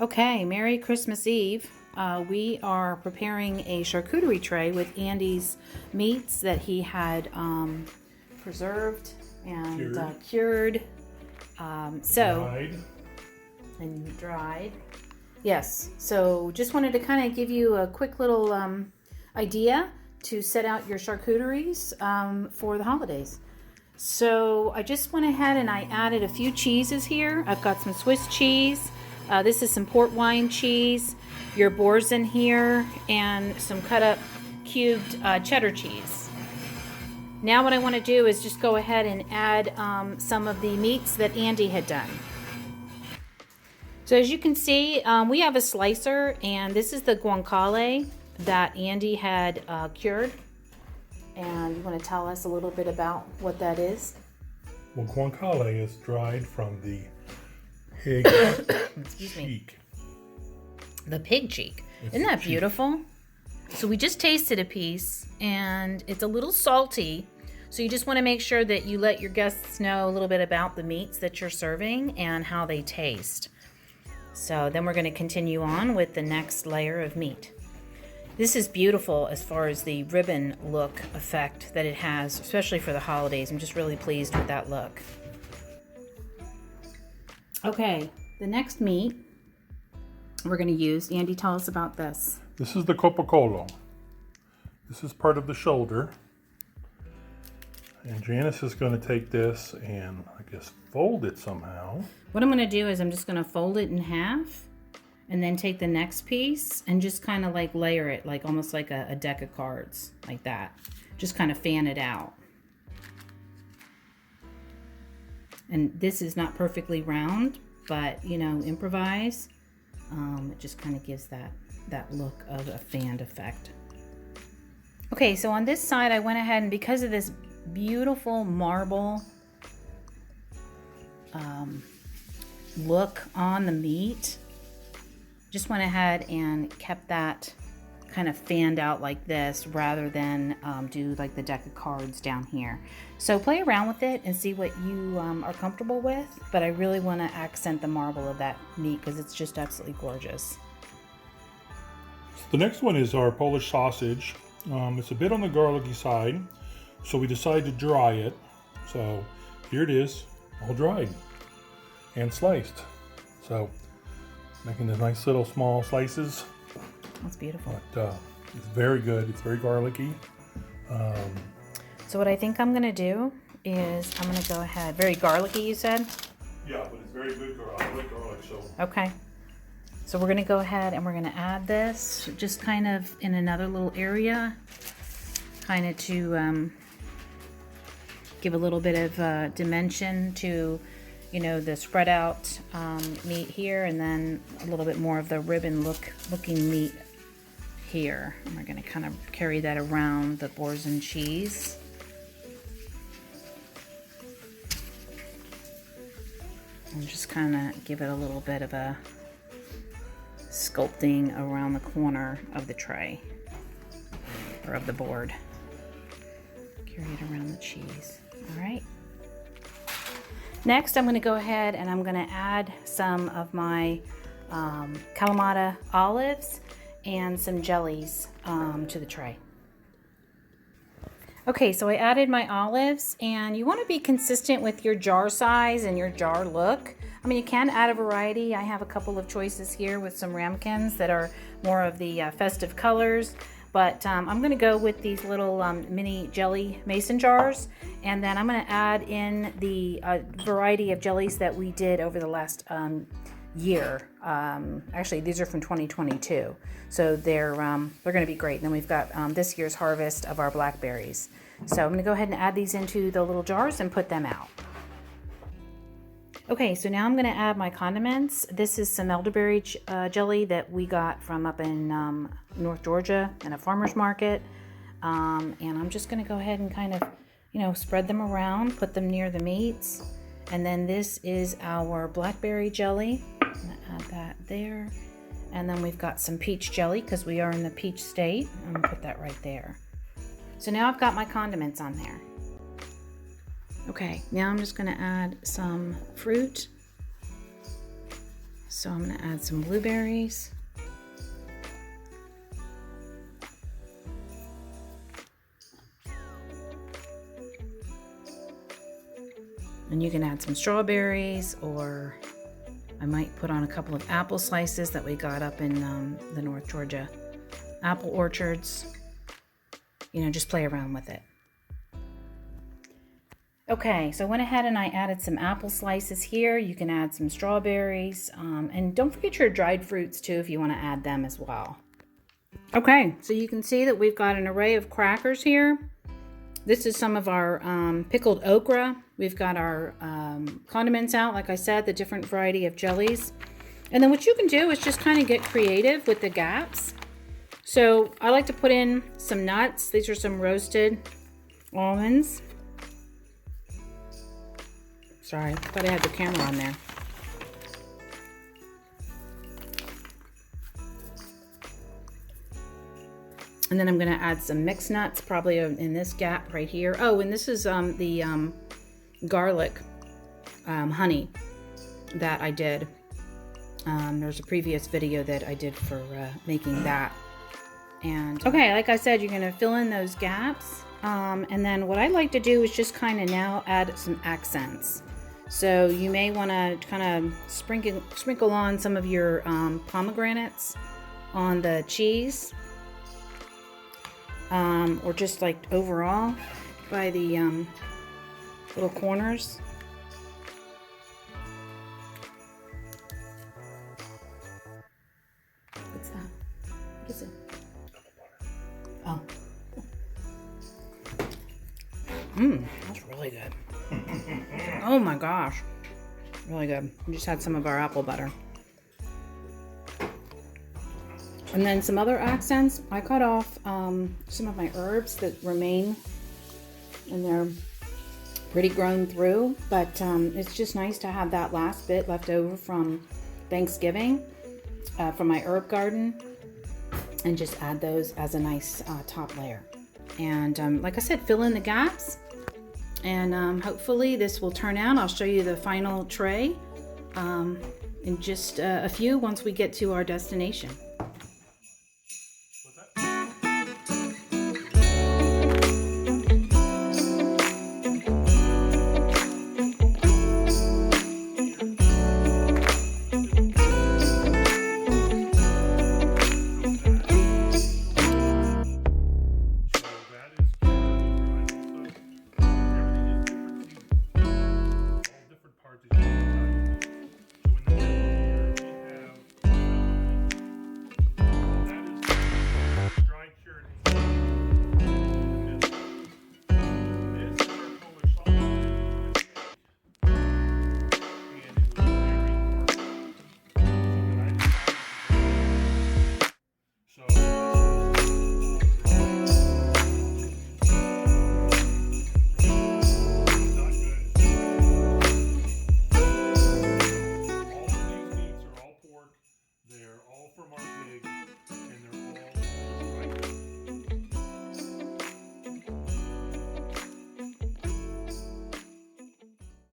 Okay, Merry Christmas Eve. We are preparing a charcuterie tray with Andy's meats that he had preserved and cured. Dried. And dried. Yes, so just wanted to kind of give you a quick little idea to set out your charcuteries for the holidays. So I just went ahead and I added a few cheeses here. I've got some Swiss cheese. This is some port wine cheese, your Boursin here, and some cut up cubed cheddar cheese. Now what I want to do is just go ahead and add some of the meats that Andy had done. So as you can see, we have a slicer, and this is the guanciale that Andy had cured. And you want to tell us a little bit about what that is? Well, guanciale is dried from the pig cheek. The pig cheek. Isn't that beautiful? So we just tasted a piece, and it's a little salty. So you just want to make sure that you let your guests know a little bit about the meats that you're serving and how they taste. So then we're going to continue on with the next layer of meat. This is beautiful as far as the ribbon look effect that it has, especially for the holidays. I'm just really pleased with that look. Okay, the next meat we're going to use, Andy, tell us about this. This is the copacolo. This is part of the shoulder. And Janice is going to take this and, I guess, fold it somehow. What I'm going to do is I'm just going to fold it in half and then take the next piece and just kind of like layer it, like almost like a deck of cards, like that. Just kind of fan it out. And this is not perfectly round, but you know, improvise. It just kind of gives that look of a fanned effect. Okay, so on this side, I went ahead and because of this beautiful marble look on the meat, just went ahead and kept that kind of fanned out like this rather than do like the deck of cards down here. So play around with it and see what you are comfortable with, but I really want to accent the marble of that meat because it's just absolutely gorgeous. The next one is our Polish sausage. It's a bit on the garlicky side, so we decided to dry it. So here it is, all dried and sliced. So making the nice little small slices. That's beautiful. But it's very good. It's very garlicky. So what I think I'm going to do is I'm going to go ahead. Very garlicky, you said? Yeah, but it's very good garlic. I like garlic, so. Okay. So we're going to go ahead and we're going to add this just kind of in another little area, kind of to give a little bit of dimension to, you know, the spread out meat here, and then a little bit more of the ribbon looking meat here. And we're going to kind of carry that around the Boursin cheese. And just kind of give it a little bit of a sculpting around the corner of the tray or of the board. Carry it around the cheese. All right. Next, I'm going to go ahead and I'm going to add some of my Kalamata olives and some jellies to the tray. Okay, so I added my olives, and you want to be consistent with your jar size and your jar look. I mean, you can add a variety. I have a couple of choices here with some ramekins that are more of the festive colors. But I'm going to go with these little mini jelly mason jars, and then I'm going to add in the variety of jellies that we did over the last year. Actually, these are from 2022, so they're going to be great. And then we've got this year's harvest of our blackberries. So I'm going to go ahead and add these into the little jars and put them out. Okay, so now I'm going to add my condiments. This is some elderberry jelly that we got from up in North Georgia in a farmer's market. And I'm just going to go ahead and kind of, you know, spread them around, put them near the meats. And then this is our blackberry jelly. I'm going to add that there. And then we've got some peach jelly because we are in the peach state. I'm going to put that right there. So now I've got my condiments on there. Okay, now I'm just going to add some fruit So I'm gonna add some blueberries. And you can add some strawberries, or I might put on a couple of apple slices that we got up in the North Georgia apple orchards. You know, just play around with it. Okay, so I went ahead and I added some apple slices here. You can add some strawberries, and don't forget your dried fruits too if you want to add them as well. Okay, so you can see that we've got an array of crackers here. This is some of our pickled okra. We've got our condiments out, like I said, the different variety of jellies. And then what you can do is just kind of get creative with the gaps. So I like to put in some nuts. These are some roasted almonds. Sorry, I thought I had the camera on there. And then I'm going to add some mixed nuts, probably in this gap right here. Oh, and this is the garlic honey that I did. There's a previous video that I did for making that. And okay, like I said, you're going to fill in those gaps. And then what I like to do is just kind of now add some accents. So you may want to kind of sprinkle on some of your pomegranates on the cheese. Or just like overall by the little corners. What's that? What is it? Oh. That's really good. Oh my gosh. Really good. We just had some of our apple butter. And then some other accents. I cut off some of my herbs that remain, and they're pretty grown through, but it's just nice to have that last bit left over from Thanksgiving from my herb garden, and just add those as a nice top layer. And like I said, fill in the gaps, and hopefully this will turn out. I'll show you the final tray in just a few once we get to our destination. From our